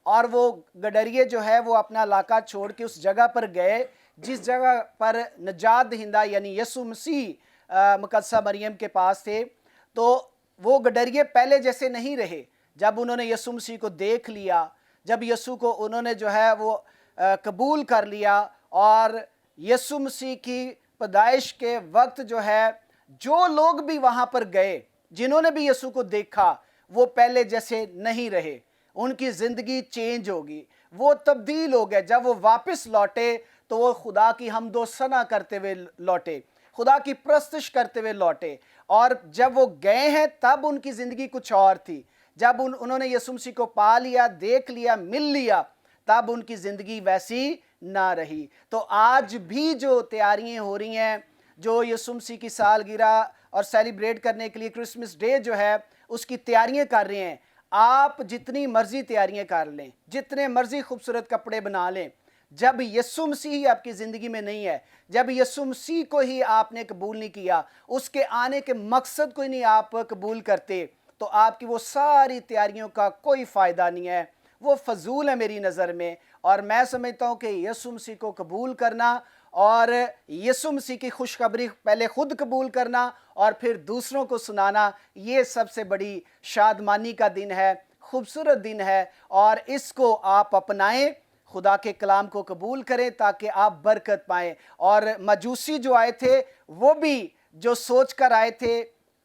और वो गडरिये जो है वो अपना इलाका छोड़ के उस जगह पर गए जिस जगह पर नजात दहिंदा यानी यसु मसीह मुकद्दसा मरियम के पास थे, तो वो गडरिये पहले जैसे नहीं रहे। जब उन्होंने यसु मसीह को देख लिया, जब यीशु को उन्होंने जो है वो कबूल कर लिया, और यीशु मसीह की पैदाइश के वक्त जो है जो लोग भी वहाँ पर गए, जिन्होंने भी यीशु को देखा, वो पहले जैसे नहीं रहे, उनकी ज़िंदगी चेंज होगी, वो तब्दील हो गए। जब वो वापस लौटे तो वो खुदा की हमदो सना करते हुए लौटे, खुदा की प्रस्तश करते हुए लौटे। और जब वो गए हैं तब उनकी ज़िंदगी कुछ और थी। जब उन्होंने यीशु मसीह को पा लिया, देख लिया, मिल लिया, तब उनकी ज़िंदगी वैसी ना रही। तो आज भी जो तैयारियां हो रही हैं, जो यीशु मसीह की सालगिरह और सेलिब्रेट करने के लिए क्रिसमस डे जो है उसकी तैयारियां कर रहे हैं, आप जितनी मर्जी तैयारियां कर लें, जितने मर्जी खूबसूरत कपड़े बना लें, जब यीशु मसीह ही आपकी ज़िंदगी में नहीं है, जब यीशु मसीह को ही आपने कबूल नहीं किया, उसके आने के मकसद को ही नहीं आप कबूल करते, तो आपकी वो सारी तैयारियों का कोई फ़ायदा नहीं है, वो फजूल है मेरी नज़र में। और मैं समझता हूँ कि यीशु मसीह को कबूल करना और यीशु मसीह की खुशखबरी पहले ख़ुद कबूल करना और फिर दूसरों को सुनाना, ये सबसे बड़ी शादमानी का दिन है, खूबसूरत दिन है, और इसको आप अपनाएं, खुदा के कलाम को कबूल करें ताकि आप बरकत पाएँ। और मजूसी जो आए थे वो भी जो सोच कर आए थे,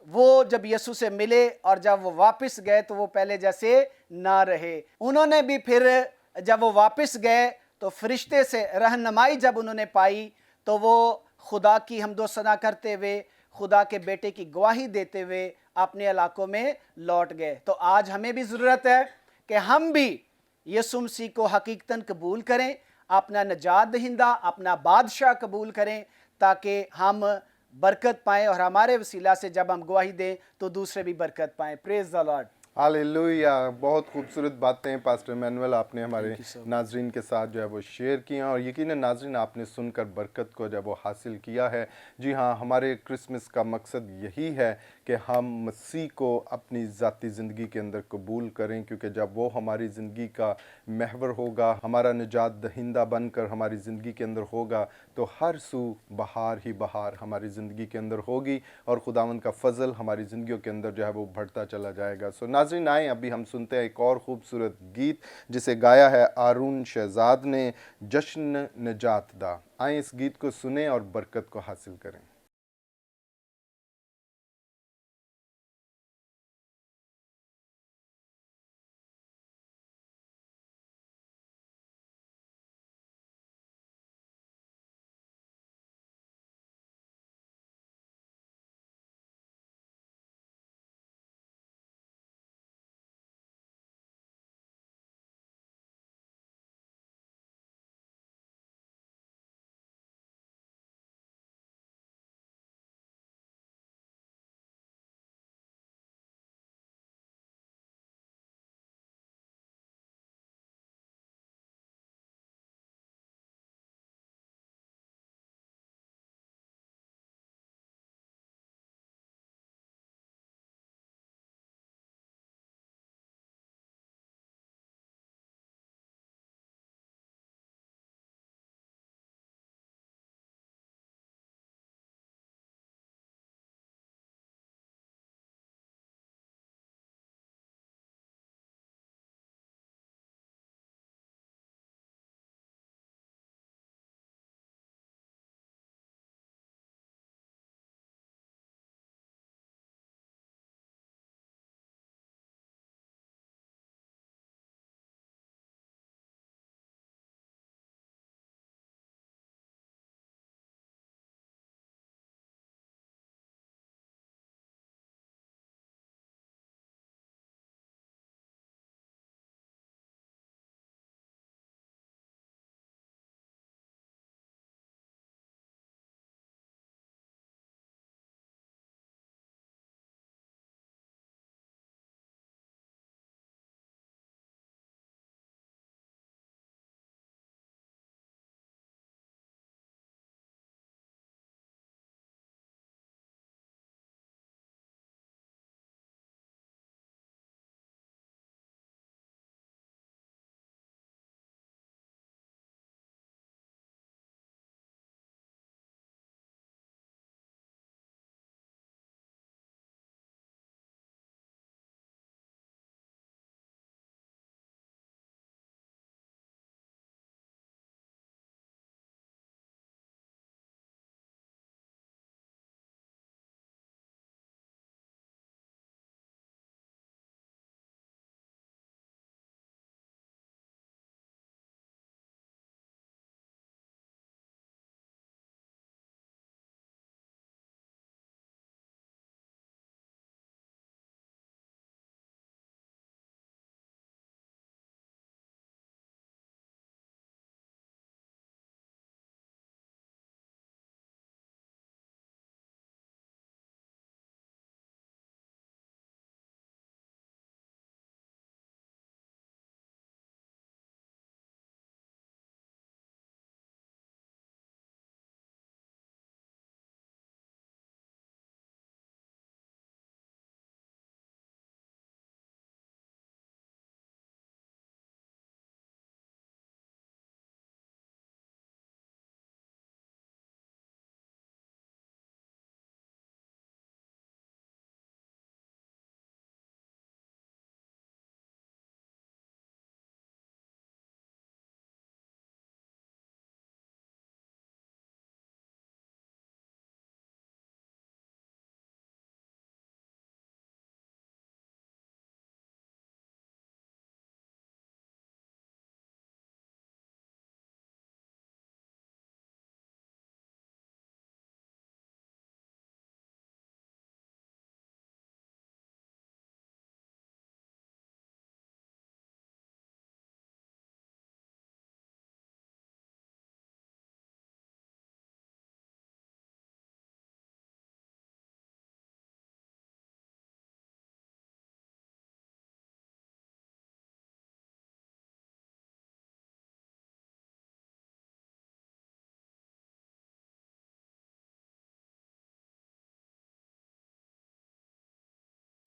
वो जब यीशु से मिले और जब वो वापस गए तो वो पहले जैसे ना रहे। उन्होंने भी फिर जब वो वापस गए तो फरिश्ते से रहनुमाई जब उन्होंने पाई तो वो खुदा की हमदो सना करते हुए, खुदा के बेटे की गवाही देते हुए अपने इलाकों में लौट गए। तो आज हमें भी ज़रूरत है कि हम भी यीशु मसीह को हकीकतन कबूल करें, अपना नजात दहिंदा, अपना बादशाह कबूल करें, ताकि हम बरकत पाएँ, और हमारे वसीला से जब हम गवाही दें तो दूसरे भी बरकत पाएँ। Praise the lord. हालेलुया। बहुत खूबसूरत बातें पास्टर मैनुअल आपने हमारे नाजरीन के साथ जो है वो शेयर किए, और यकीनन नाजरीन आपने सुनकर बरकत को जब वो हासिल किया है। जी हाँ, हमारे क्रिसमस का मकसद यही है कि हम मसीह को अपनी ज़ाती ज़िंदगी के अंदर कबूल करें, क्योंकि जब वो हमारी ज़िंदगी का महवर होगा, हमारा निजात दहिंदा बनकर हमारी ज़िंदगी के अंदर होगा, तो हर सू बहार ही बहार हमारी ज़िंदगी के अंदर होगी और खुदावंद का फ़ज़ल हमारी ज़िंदगियों के अंदर जो है वो बढ़ता चला जाएगा। सो नाज़रीन आए, अभी हम सुनते हैं एक और ख़ूबसूरत गीत जिसे गाया है आरून शहजाद ने, जश्न निजात दा। आए इस गीत को सुने और बरकत को हासिल करें।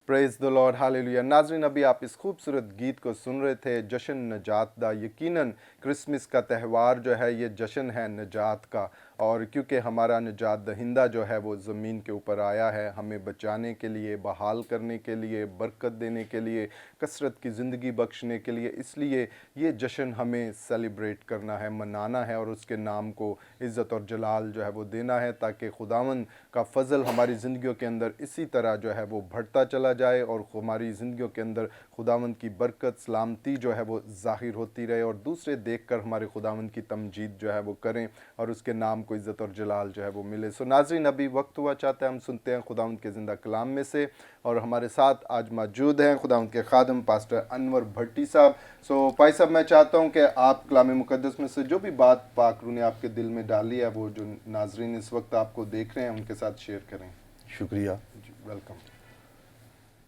Praise the lord, hallelujah. नाज़रीन, अभी आप इस खूबसूरत गीत को सुन रहे थे, जश्न नजात दा। यकीनन क्रिसमस का त्यौहार जो है ये जश्न है नजात का, और क्योंकि हमारा निजात दहिंदा जो है वो ज़मीन के ऊपर आया है हमें बचाने के लिए, बहाल करने के लिए, बरकत देने के लिए, कसरत की ज़िंदगी बख्शने के लिए, इसलिए ये जश्न हमें सेलिब्रेट करना है, मनाना है और उसके नाम को इज़्ज़त और जलाल जो है वो देना है, ताकि खुदावन का फ़ज़ल हमारी ज़िंदगियों के अंदर इसी तरह जो है वो बढ़ता चला जाए और हमारी ज़िंदगियों के अंदर खुदावंद की बरकत, सलामती जो है वो ज़ाहिर होती रहे और दूसरे देखकर हमारे खुदावंद की तमजीद जो है वो करें और उसके नाम को इज़्ज़त और जलाल जो है वो मिले। सो नाज़रीन, अभी वक्त हुआ चाहता है हम सुनते हैं खुदावंद के ज़िंदा कलाम में से, और हमारे साथ आज मौजूद हैं खुदावंद के खादम पास्टर अनवर भट्टी साहब। सो भाई साहब, मैं चाहता हूँ कि आप कलाम मुक़द्दस में से जो भी बात पाक रूह ने आपके दिल में डाली है वो जो नाज़रीन इस वक्त आपको देख रहे हैं उनके साथ शेयर करें। शुक्रिया। जी, वेलकम।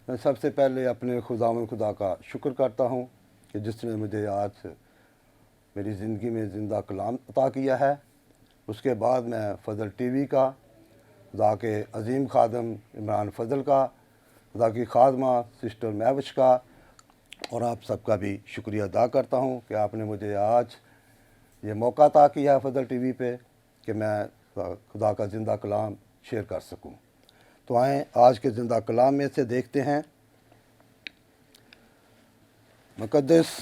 मैं सबसे पहले अपने खुदा का शुक्र करता हूँ कि जिसने मुझे आज मेरी ज़िंदगी में ज़िंदा कलाम अता किया है। उसके बाद मैं फ़ज़ल टीवी का, खुदा के अजीम खादम इमरान फ़ज़ल का, खुदा की खादमा सिस्टर महविश का और आप सबका भी शुक्रिया अदा करता हूँ कि आपने मुझे आज ये मौका अता किया है फ़ज़ल टीवी पे कि मैं खुदा का ज़िंदा कलाम शेयर कर सकूँ। तो आएँ आज के ज़िंदा कलाम में से देखते हैं। मुक़द्दस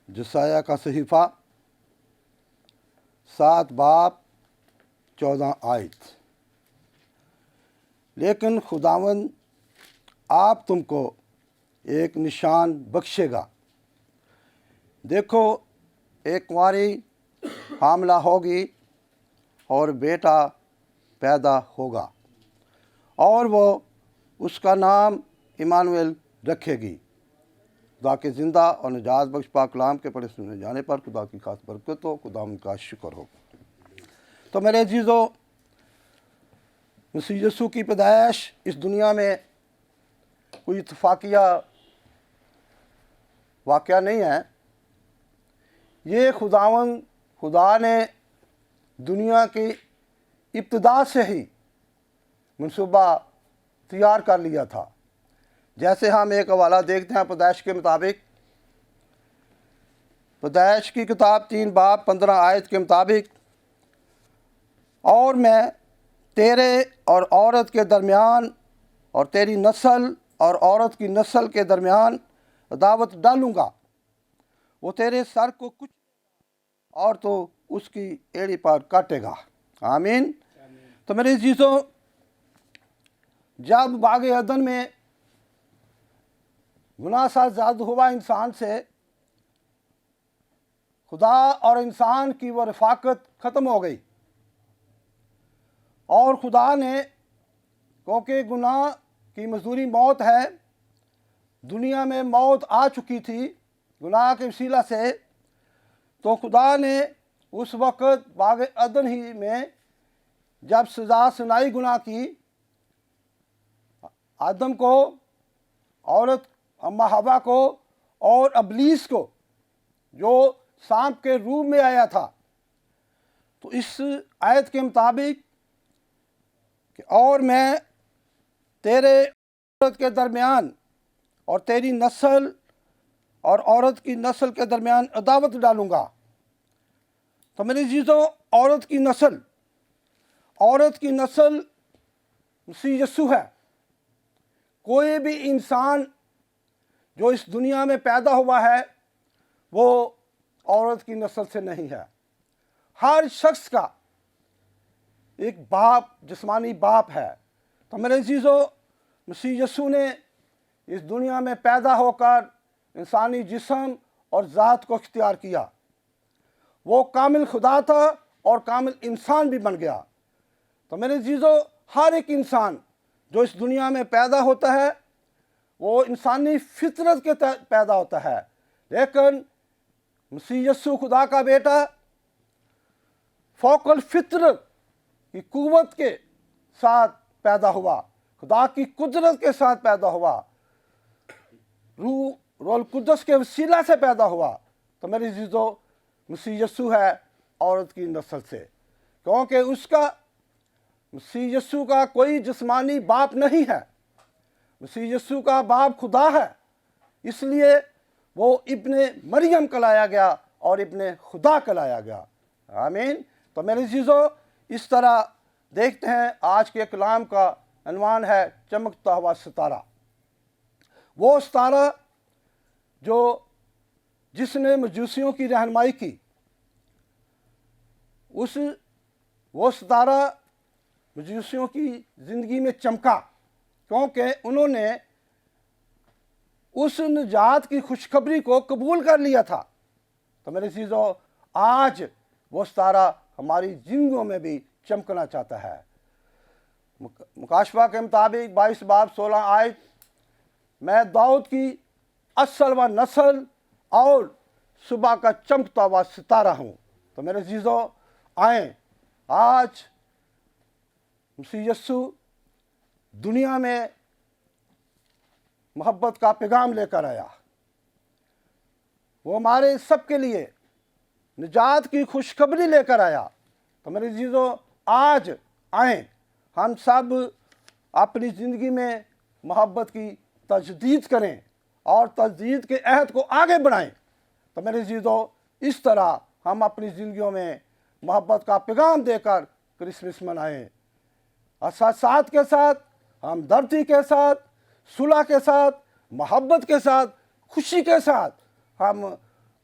जसाया का सहीफ़ा 7 बाब 14 आयत। लेकिन खुदावन आप तुमको एक निशान बख्शेगा। देखो, एक कुंवारी हामला होगी और बेटा पैदा होगा और वो उसका नाम इमानुएल रखेगी। खुदा के ज़िंदा और निजात बख्श पाक कलाम के पढ़े सुने जाने पर खुदा की खास बरकत हो, खुदा उनका शुक्र हो। तो मेरे अजीज़ों, मसीह यीशु की पैदाइश इस दुनिया में कोई इत्तफाकिया वाक़या नहीं है। ये खुदा ने दुनिया की इब्तिदा से ही मनसूबा तैयार कर लिया था। जैसे हम एक हवाला देखते हैं पैदाइश के मुताबिक, पैदाइश की किताब 3 बाब 15 आयत के मुताबिक, और मैं तेरे और औरत के दरमियान और तेरी नस्ल और औरत की नस्ल के दरमियान अदावत डालूँगा। वो तेरे सर को कुछ और तो उसकी एड़ी पर काटेगा। आमीन। तो मेरे अजीज़ों, जब बाग़े अदन में गुनाह साज़ हुआ इंसान से, खुदा और इंसान की वो रफ़ाकत ख़त्म हो गई और खुदा ने, क्योंकि गुनाह की मजदूरी मौत है, दुनिया में मौत आ चुकी थी गुनाह के वसीला से, तो खुदा ने उस वक़्त बाग़ अदन ही में जब सज़ा सुनाई गुनाह की, आदम को, औरत अम्मा हवा को और अबलीस को जो सांप के रूप में आया था, तो इस आयत के मुताबिक कि और मैं तेरे औरत के दरमियान और तेरी नस्ल और औरत की नस्ल के दरमियान अदावत डालूँगा। तो मेरे अजीज़ों, औरत की नस्ल मसीह यीशु है। कोई भी इंसान जो इस दुनिया में पैदा हुआ है वो औरत की नस्ल से नहीं है। हर शख्स का एक बाप, जिस्मानी बाप है। तो मेरे अजीज़ों, मसीह यीशु ने इस दुनिया में पैदा होकर इंसानी जिस्म और ज़ात को इख्तियार किया। वो कामिल खुदा था और कामिल इंसान भी बन गया। तो मेरे अजीज़ों, हर एक इंसान जो इस दुनिया में पैदा होता है वो इंसानी फितरत के तहत पैदा होता है, लेकिन मसीह यीशु खुदा का बेटा फ़ौक़ल फितरत की कुव्वत के साथ पैदा हुआ, खुदा की कुदरत के साथ पैदा हुआ, रूह कुदस के वसीला से पैदा हुआ। तो मेरे अजीज़ों, मसीह यीशु है औरत की नस्ल से, क्योंकि उसका मसीह यीशु का कोई जिस्मानी बाप नहीं है, मसीह यीशु का बाप खुदा है, इसलिए वो इब्ने मरियम कहलाया गया और इब्ने खुदा कहलाया गया। आमीन। तो मेरे चीज़ों, इस तरह देखते हैं आज के कलाम का अनवान है चमकता हुआ सितारा। वो सितारा जो जिसने मजूसियों की रहनुमाई की, वो सितारा मजूसियों की ज़िंदगी में चमका, क्योंकि उन्होंने उस निजात की खुशखबरी को कबूल कर लिया था। तो मेरे चीज़ों, आज वो सितारा हमारी जिंदगियों में भी चमकना चाहता है। मुकाशवा के मुताबिक 22 बाब 16 आयत, मैं दाऊद की असल व नस्ल और सुबह का चमकता हुआ सितारा हूँ। तो मेरे चीज़ों, आए आज मसीह यीशु दुनिया में मोहब्बत का पैगाम लेकर आया। वो हमारे सबके लिए निजात की खुशखबरी लेकर आया। तो मेरे चीज़ों, आज आए हम सब अपनी ज़िंदगी में मोहब्बत की तजदीद करें और तजदीद के अहद को आगे बढ़ाएं। तो मेरे चीज़ों, इस तरह हम अपनी ज़िंदगियों में मोहब्बत का पैगाम देकर क्रिसमस मनाएं और साथ के साथ हमदर्दी के साथ, सुलह के साथ, मोहब्बत के साथ, खुशी के साथ हम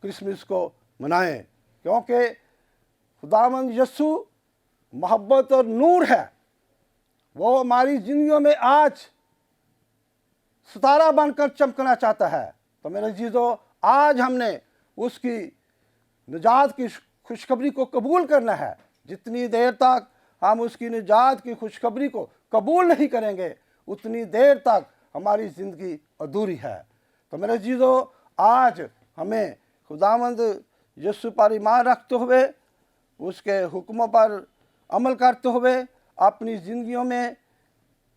क्रिसमस को मनाएं, क्योंकि खुदावंद यीशु मोहब्बत और नूर है। वो हमारी ज़िंदगियों में आज सितारा बनकर चमकना चाहता है। तो मेरे चीज़ों, आज हमने उसकी निजात की खुशखबरी को कबूल करना है। जितनी देर तक हम उसकी निजात की खुशखबरी को कबूल नहीं करेंगे, उतनी देर तक हमारी ज़िंदगी अधूरी है। तो मेरे चीज़ों, आज हमें खुदावंद यीशु पर ईमान रखते हुए, उसके हुक्मों पर अमल करते हुए अपनी ज़िंदगियों में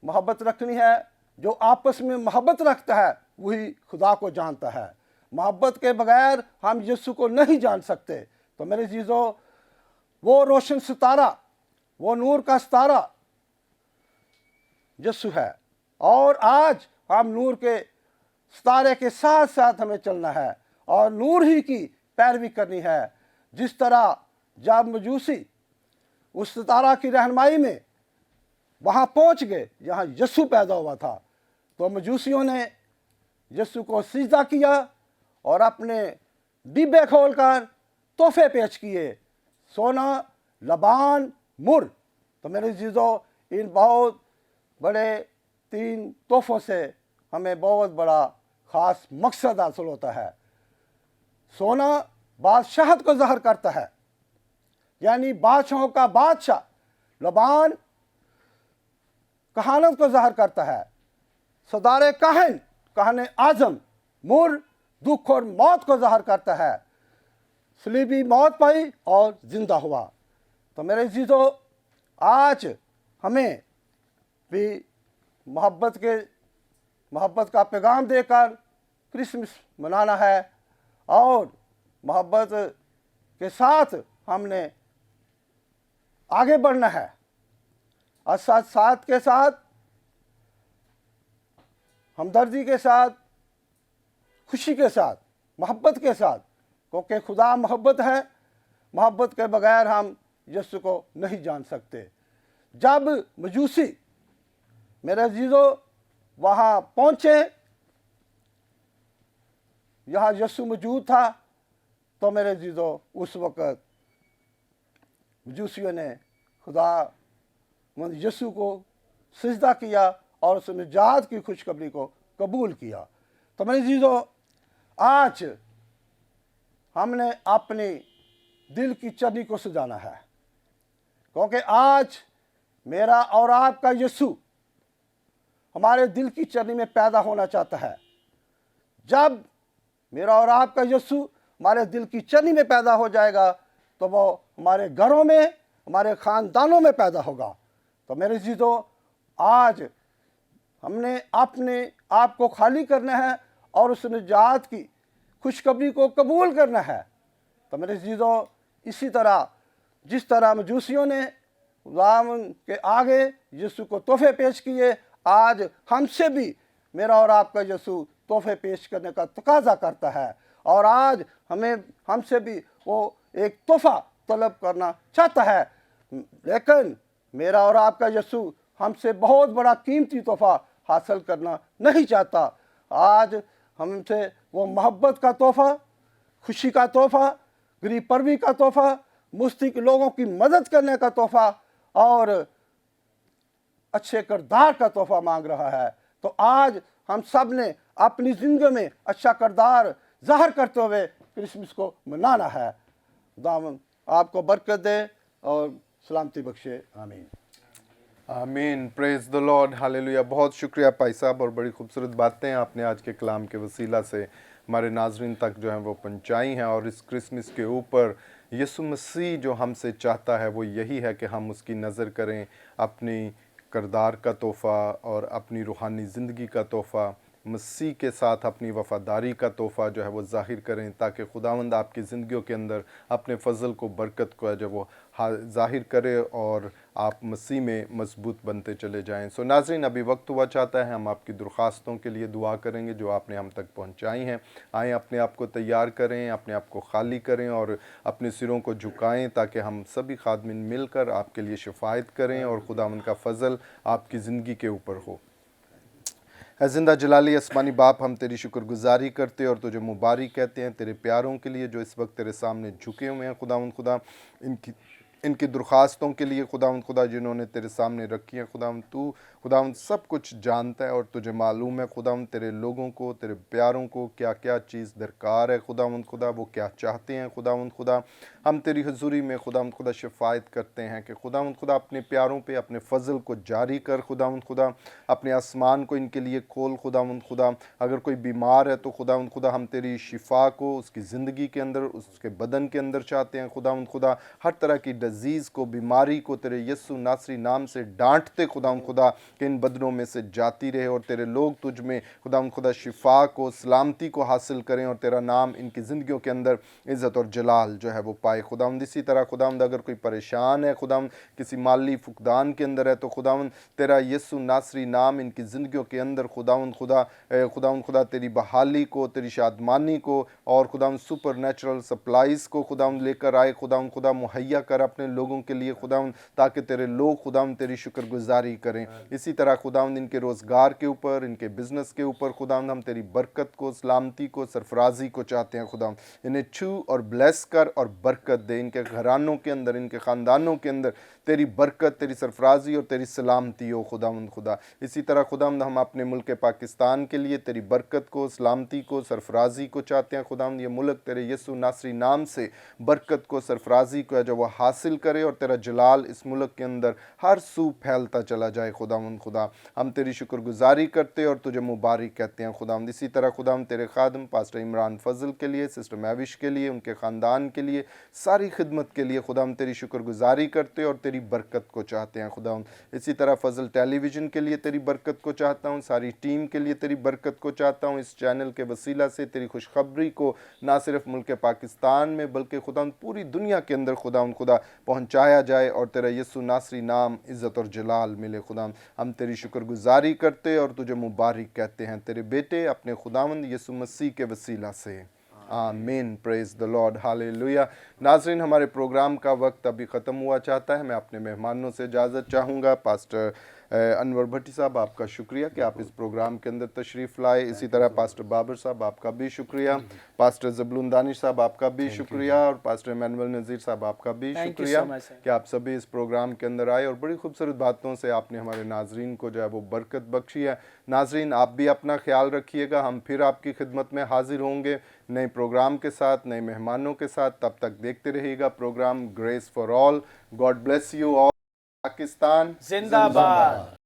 मोहब्बत रखनी है। जो आपस में मोहब्बत रखता है वही खुदा को जानता है। मोहब्बत के बगैर हम यीशु को नहीं जान सकते। तो मेरे चीज़ों, वो रोशन सितारा, वो नूर का सितारा यीशु है, और आज हम नूर के सितारे के साथ साथ हमें चलना है और नूर ही की पैरवी करनी है। जिस तरह जब मजूसी उस सितारा की रहनुमाई में वहाँ पहुँच गए जहाँ यीशु पैदा हुआ था, तो मजूसियों ने यीशु को सिजदा किया और अपने डिब्बे खोलकर तोहफे पेश किए, सोना, लबान, मुर। तो मेरे चीज़ों, इन बहुत बड़े 3 तोहफों से हमें बहुत बड़ा ख़ास मकसद हासिल होता है। सोना बादशाहत को ज़ाहिर करता है, यानी बादशाहों का बादशाह। लबान कहानत को ज़ाहिर करता है, सदारे कहने आज़म। मुर दुख और मौत को ज़ाहिर करता है, सलीबी मौत पाई और ज़िंदा हुआ। तो मेरे चीज़ों, आज हमें भी मोहब्बत का पैगाम देकर क्रिसमस मनाना है, और मोहब्बत के साथ हमने आगे बढ़ना है, और साथ के साथ हमदर्दी के साथ, खुशी के साथ, मोहब्बत के साथ, क्योंकि खुदा मोहब्बत है। मोहब्बत के बगैर हम यीशु को नहीं जान सकते। जब मजूसी, मेरे अजीज़ों, वहाँ पहुँचे, यहाँ यीशु मौजूद था, तो मेरे अजीज़ों, उस वक़्त मजूसियों ने खुदा यीशु को सिजदा किया और उस निजात की खुशखबरी को कबूल किया। तो मेरे अजीज़ों, आज हमने अपनी दिल की चरनी को सजाना है, क्योंकि आज मेरा और आपका यीशु हमारे दिल की चरनी में पैदा होना चाहता है। जब मेरा और आपका यीशु हमारे दिल की चरनी में पैदा हो जाएगा, तो वो हमारे घरों में, हमारे ख़ानदानों में पैदा होगा। तो मेरे चीज़ों, आज हमने अपने आप को खाली करना है और उस निजात की खुशखबरी को कबूल करना है। तो मेरे चीज़ों, इसी तरह जिस तरह मजूसियों ने खुदावंद के आगे यीशु को तोहफे पेश किए। आज हमसे भी मेरा और आपका यीशु तोहफे पेश करने का तकाजा करता है, और आज हमसे भी वो एक तोहफा तलब करना चाहता है। लेकिन मेरा और आपका यीशु हमसे बहुत बड़ा कीमती तोहफा हासिल करना नहीं चाहता। आज हमसे वो मोहब्बत का तोहफा, खुशी का तोहफा, गरीब परवी का तोहफा, मुस्तिक लोगों की मदद करने का तोहफा और अच्छे किरदार का तोहफा मांग रहा है। तो आज हम सब ने अपनी ज़िंदगी में अच्छा किरदार ज़ाहिर करते हुए क्रिसमस को मनाना है। खुदावंद आपको बरकत दे और सलामती बख्शे। आमीन। आमीन। Praise the lord, hallelujah. बहुत शुक्रिया भाई साहब, और बड़ी खूबसूरत बातें आपने आज के कलाम के वसीला से हमारे नाजरीन तक जो है वो पहुंचाई हैं। और इस क्रिसमस के ऊपर यीशु मसीह जो हमसे चाहता है वो यही है कि हम उसकी नज़र करें, अपनी किरदार का तोहफ़ा और अपनी रूहानी ज़िंदगी का तोहफ़ा, मसीह के साथ अपनी वफ़ादारी का तोहफ़ा जो है वो ज़ाहिर करें, ताकि खुदावंद आपकी ज़िंदगियों के अंदर अपने फ़ज़ल को, बरकत को है जो वो ज़ाहिर करे और आप मसीह में मजबूत बनते चले जाएं। सो नाज़रीन, अभी वक्त हुआ चाहता है हम आपकी दरख्वास्तों के लिए दुआ करेंगे जो आपने हम तक पहुंचाई हैं। आएँ, अपने आप को तैयार करें, अपने आप को खाली करें और अपने सिरों को झुकाएं, ताकि हम सभी खादमिन मिलकर आपके लिए शफायत करें और खुदावंद का फ़ज़ल आपकी ज़िंदगी के ऊपर हो। है ज़िंदा जलाली आसमानी बाप, हम तेरी शुक्रगुजारी करते और तुझे मुबारक कहते हैं तेरे प्यारों के लिए जो इस वक्त तेरे सामने झुके हुए हैं। खुदावंद खुदा, इनकी दरख्वास्तों के लिए खुदावंद खुदा जिन्होंने तेरे सामने रखी है, खुदावंद तू खुदावंद सब कुछ जानता है और तुझे मालूम है खुदावंद तेरे लोगों को, तेरे प्यारों को क्या क्या चीज़ दरकार है खुदावंद खुदा, वो क्या चाहते हैं खुदावंद खुदा। हम तेरी हुजूरी में खुदावंद खुदा शफायत करते हैं कि खुदावंद खुदा अपने प्यारों पे अपने फ़ज़ल को जारी कर खुदावंद खुदा, अपने आसमान को इनके लिए खोल खुदावंद खुदा। अगर कोई बीमार है तो खुदावंद खुदा हम तेरी शिफा को उसकी ज़िंदगी के अंदर, उसके बदन के अंदर चाहते हैं खुदावंद खुदा। हर तरह की डिजीज़ को, बीमारी को तेरे यीशु नासरी नाम से डांटते खुदावंद खुदा कि इन बदनों में से जाती रहे और तेरे लोग तुझ में खुदावंद खुदा शिफा को, सलामती को हासिल करें और तेरा नाम इनकी ज़िंदगियों के अंदर इज़्ज़त और जलाल जो है वो पाए खुदावंद। इसी तरह खुदावंद अगर कोई परेशान है खुदावंद, किसी माली फुकदान के अंदर है, तो खुदावंद तेरा यीशु नासरी नाम इनकी ज़िंदगियों के अंदर खुदावंद खुदा तेरी बहाली को, तेरी शादमानी को और खुदावंद सुपर नेचुरल सप्लाईज़ को खुदावंद लेकर आए खुदावंद खुदा, मुहैया कर अपने लोगों के लिए खुदावंद, ताकि तेरे लोग खुदावंद तेरी शुक्रगुजारी करें। इसी तरह खुदावंद इनके रोज़गार के ऊपर, इनके बिज़नेस के ऊपर खुदावंद हम तेरी बरकत को, सलामती को, सरफराजी को चाहते हैं खुदावंद। इन्हें छू और ब्लेस कर और बरकत दे। इनके घरानों के अंदर, इनके ख़ानदानों के अंदर तेरी बरकत, तेरी सरफराजी और तेरी सलामती हो खुदावंद खुदा। इसी तरह खुदावंद हम अपने मुल्क पाकिस्तान के लिए तेरी बरकत को, सलामती को, सरफराजी को चाहते हैं खुदावंद। ये मुल्क तेरे यीशु नासरी नाम से बरकत को, सरफराजी को है जो वह हासिल करे और तेरा जलाल इस मुल्क के अंदर हर सू फैलता चला जाए खुदावंद खुदा। हम तेरी शुक्रगुजारी करते और तुझे मुबारक कहते हैं खुदावंद। इसी तरह खुदावंद तेरे खादम पास्टर इमरान फजल के लिए, सिस्टर मैविश के लिए, उनके ख़ानदान के लिए, सारी खिदमत के लिए खुदावंद तेरी शुक्रगुजारी करते और तेरी बरकत को चाहते हैं खुदावंद। इसी तरह फजल टेलीविज़न के लिए तेरी बरकत को चाहता हूँ, सारी टीम के लिए तेरी बरकत को चाहता हूँ। इस चैनल के वसीला से तेरी खुशखबरी को ना सिर्फ मुल्क पाकिस्तान में बल्कि खुदावंद पूरी दुनिया के अंदर खुदावंद खुदा पहुँचाया जाए और तेरा यीशु नासरी नाम इज़्ज़त और जलाल मिले खुदावंद। हम तेरी शुक्रगुजारी करते और तुझे मुबारक कहते हैं तेरे बेटे अपने खुदावंद यीशु मसीह के वसीला से। आमीन। Praise the lord, hallelujah. नाज़रीन, हमारे प्रोग्राम का वक्त अभी ख़त्म हुआ चाहता है। मैं अपने मेहमानों से इजाज़त चाहूँगा। पास्टर अनवर भट्टी साहब, आपका शुक्रिया कि आप इस प्रोग्राम के अंदर तशरीफ़ लाए। इसी तरह पास्टर बाबर साहब, आपका भी शुक्रिया। पास्टर ज़बलून दानिश साहब, आपका भी शुक्रिया। और पास्टर इमानुएल नज़ीर साहब, आपका भी शुक्रिया कि आप सभी इस प्रोग्राम के अंदर आए और बड़ी खूबसूरत बातों से आपने हमारे नाजरीन को जो है वो बरकत बख्शी है। नाजरीन, आप भी अपना ख्याल रखिएगा। हम फिर आपकी खिदमत में हाजिर होंगे नए प्रोग्राम के साथ, नए मेहमानों के साथ। तब तक देखते रहिएगा programme grace for all. God bless you all. Pakistan जिंदाबाद।